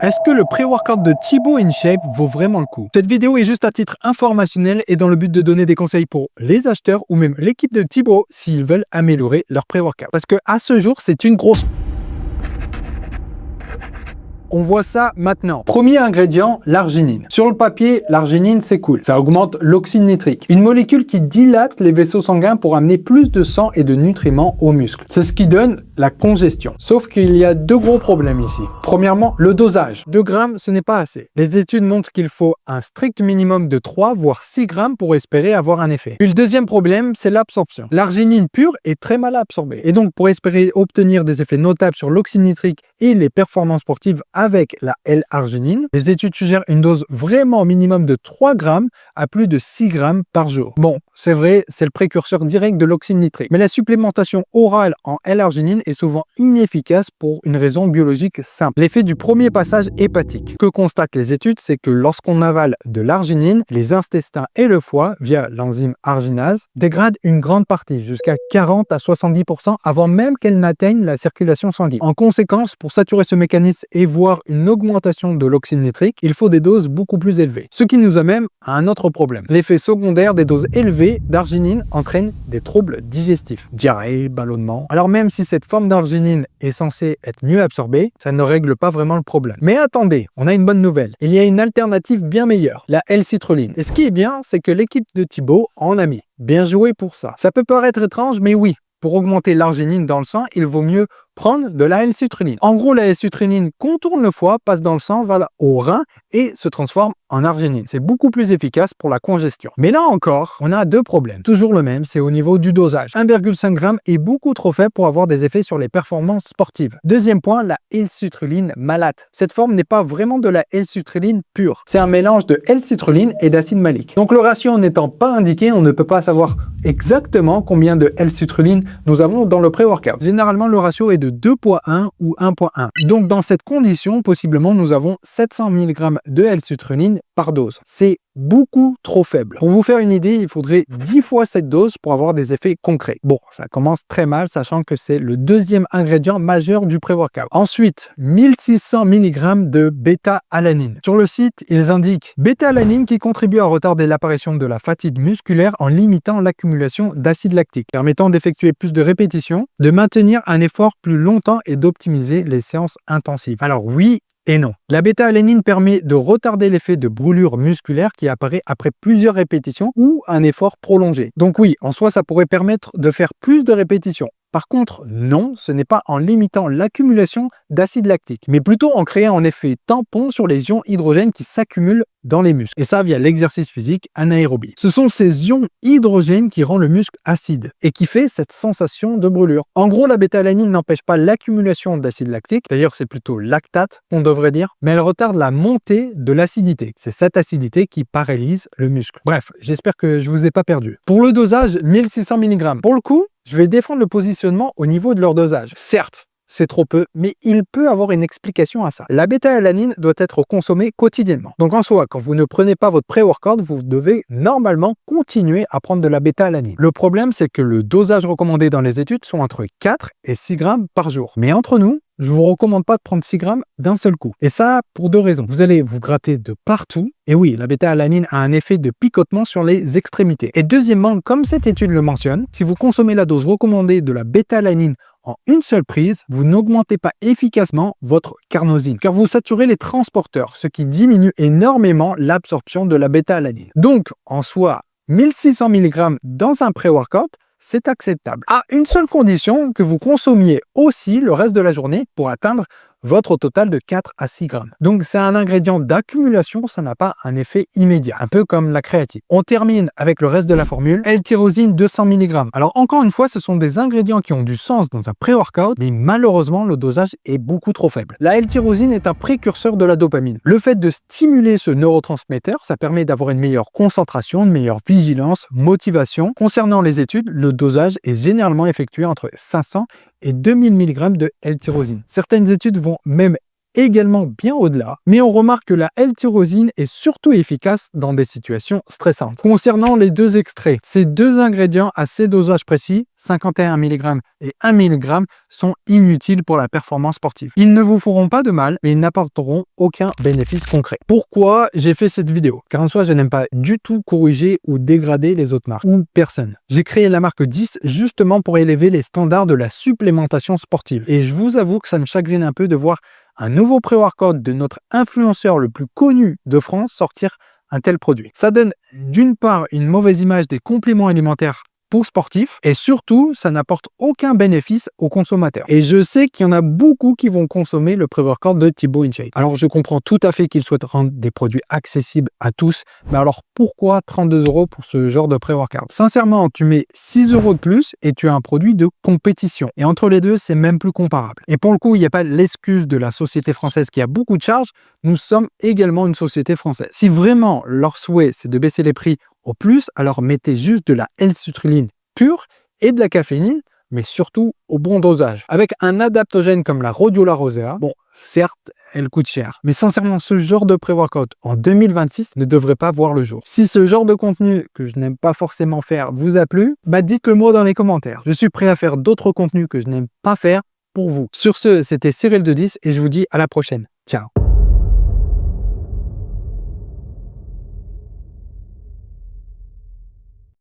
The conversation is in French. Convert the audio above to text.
Est-ce que le pré-workout de Thibaut InShape vaut vraiment le coup? Cette vidéo est juste à titre informationnel et dans le but de donner des conseils pour les acheteurs ou même l'équipe de Thibaut s'ils veulent améliorer leur pré-workout. Parce que à ce jour, c'est une grosse... On voit ça maintenant. Premier ingrédient, l'arginine. Sur le papier, l'arginine, c'est cool. Ça augmente l'oxyde nitrique, une molécule qui dilate les vaisseaux sanguins pour amener plus de sang et de nutriments aux muscles. C'est ce qui donne la congestion. Sauf qu'il y a deux gros problèmes ici. Premièrement, le dosage. 2 grammes, ce n'est pas assez. Les études montrent qu'il faut un strict minimum de 3 voire 6 grammes pour espérer avoir un effet. Puis le deuxième problème, c'est l'absorption. L'arginine pure est très mal absorbée. Et donc, pour espérer obtenir des effets notables sur l'oxyde nitrique et les performances sportives avec la L-arginine, les études suggèrent une dose vraiment minimum de 3 grammes à plus de 6 grammes par jour. Bon, c'est vrai, c'est le précurseur direct de l'oxyde nitrique. Mais la supplémentation orale en L-arginine est souvent inefficace pour une raison biologique simple. L'effet du premier passage hépatique. Que constatent les études, c'est que lorsqu'on avale de l'arginine, les intestins et le foie, via l'enzyme arginase, dégradent une grande partie, jusqu'à 40 à 70% avant même qu'elle n'atteigne la circulation sanguine. En conséquence, pour saturer ce mécanisme et voir une augmentation de l'oxyde nitrique, il faut des doses beaucoup plus élevées. Ce qui nous amène à un autre problème. L'effet secondaire des doses élevées d'arginine entraîne des troubles digestifs, diarrhée, ballonnement. Alors même si cette forme d'arginine est censée être mieux absorbée, ça ne règle pas vraiment le problème. Mais attendez, on a une bonne nouvelle. Il y a une alternative bien meilleure, la L-citrulline. Et ce qui est bien, c'est que l'équipe de Thibaut en a mis. Bien joué pour ça. Ça peut paraître étrange, mais oui, pour augmenter l'arginine dans le sang, il vaut mieux prendre de la L-citrulline. En gros, la L-citrulline contourne le foie, passe dans le sang, va au rein et se transforme en arginine. C'est beaucoup plus efficace pour la congestion. Mais là encore, on a deux problèmes. Toujours le même, c'est au niveau du dosage. 1,5 g est beaucoup trop faible pour avoir des effets sur les performances sportives. Deuxième point, la L-citrulline malate. Cette forme n'est pas vraiment de la L-citrulline pure. C'est un mélange de L-citrulline et d'acide malique. Donc le ratio n'étant pas indiqué, on ne peut pas savoir exactement combien de L-citrulline nous avons dans le pré-workout. Généralement, le ratio est de 2,1 ou 1,1. Donc dans cette condition, possiblement, nous avons 700 mg de L-citrulline par dose. C'est beaucoup trop faible. Pour vous faire une idée, il faudrait 10 fois cette dose pour avoir des effets concrets. Bon, ça commence très mal, sachant que c'est le deuxième ingrédient majeur du pré-workout. Ensuite, 1600 mg de bêta-alanine. Sur le site, ils indiquent bêta-alanine qui contribue à retarder l'apparition de la fatigue musculaire en limitant l'accumulation d'acide lactique, permettant d'effectuer plus de répétitions, de maintenir un effort plus longtemps et d'optimiser les séances intensives. Alors oui, et non. La bêta-alanine permet de retarder l'effet de brûlure musculaire qui apparaît après plusieurs répétitions ou un effort prolongé. Donc oui, en soi, ça pourrait permettre de faire plus de répétitions. Par contre, non, ce n'est pas en limitant l'accumulation d'acide lactique, mais plutôt en créant un effet tampon sur les ions hydrogènes qui s'accumulent dans les muscles. Et ça via l'exercice physique anaérobie. Ce sont ces ions hydrogènes qui rendent le muscle acide et qui fait cette sensation de brûlure. En gros, la bêta-alanine n'empêche pas l'accumulation d'acide lactique, d'ailleurs c'est plutôt lactate qu'on devrait dire, mais elle retarde la montée de l'acidité. C'est cette acidité qui paralyse le muscle. Bref, j'espère que je vous ai pas perdu. Pour le dosage, 1600 mg. Pour le coup, je vais défendre le positionnement au niveau de leur dosage. Certes, c'est trop peu, mais il peut avoir une explication à ça. La bêta-alanine doit être consommée quotidiennement. Donc en soi, quand vous ne prenez pas votre pré-workout, vous devez normalement continuer à prendre de la bêta-alanine. Le problème, c'est que le dosage recommandé dans les études sont entre 4 et 6 grammes par jour. Mais entre nous, je vous recommande pas de prendre 6 grammes d'un seul coup. Et ça, pour deux raisons. Vous allez vous gratter de partout. Et oui, la bêta-alanine a un effet de picotement sur les extrémités. Et deuxièmement, comme cette étude le mentionne, si vous consommez la dose recommandée de la bêta-alanine en une seule prise, vous n'augmentez pas efficacement votre carnosine, car vous saturez les transporteurs, ce qui diminue énormément l'absorption de la bêta-alanine. Donc, en soi, 1600 mg dans un pré-workout, c'est acceptable. À une seule condition, que vous consommiez aussi le reste de la journée pour atteindre votre total de 4 à 6 grammes. Donc c'est un ingrédient d'accumulation, ça n'a pas un effet immédiat, un peu comme la créatine. On termine avec le reste de la formule, L-tyrosine 200 mg. Alors encore une fois, ce sont des ingrédients qui ont du sens dans un pré-workout, mais malheureusement le dosage est beaucoup trop faible. La L-tyrosine est un précurseur de la dopamine. Le fait de stimuler ce neurotransmetteur, ça permet d'avoir une meilleure concentration, une meilleure vigilance, motivation. Concernant les études, le dosage est généralement effectué entre 500 et 2000 mg de L-tyrosine. Certaines études vont même également bien au-delà, mais on remarque que la L-tyrosine est surtout efficace dans des situations stressantes. Concernant les deux extraits, ces deux ingrédients à ces dosages précis, 51 mg et 1 mg, sont inutiles pour la performance sportive. Ils ne vous feront pas de mal, mais ils n'apporteront aucun bénéfice concret. Pourquoi j'ai fait cette vidéo? Car en soi, je n'aime pas du tout corriger ou dégrader les autres marques ou personne. J'ai créé la marque 10 justement pour élever les standards de la supplémentation sportive. Et je vous avoue que ça me chagrine un peu de voir un nouveau pré-workout de notre influenceur le plus connu de France sortir un tel produit. Ça donne d'une part une mauvaise image des compléments alimentaires pour sportifs et surtout, ça n'apporte aucun bénéfice aux consommateurs. Et je sais qu'il y en a beaucoup qui vont consommer le pré-workout de Thibaut InShape. Alors, je comprends tout à fait qu'ils souhaitent rendre des produits accessibles à tous, mais alors pourquoi 32 € pour ce genre de pré-workout? Sincèrement, tu mets 6 € de plus et tu as un produit de compétition. Et entre les deux, c'est même plus comparable. Et pour le coup, il n'y a pas l'excuse de la société française qui a beaucoup de charges. Nous sommes également une société française. Si vraiment leur souhait, c'est de baisser les prix au plus, alors mettez juste de la L-citrulline pure et de la caféine, mais surtout au bon dosage. Avec un adaptogène comme la Rhodiola rosea, bon, certes, elle coûte cher, mais sincèrement, ce genre de pré-workout en 2026 ne devrait pas voir le jour. Si ce genre de contenu que je n'aime pas forcément faire vous a plu, dites-le moi dans les commentaires. Je suis prêt à faire d'autres contenus que je n'aime pas faire pour vous. Sur ce, c'était Cyril de 10 et je vous dis à la prochaine. Ciao.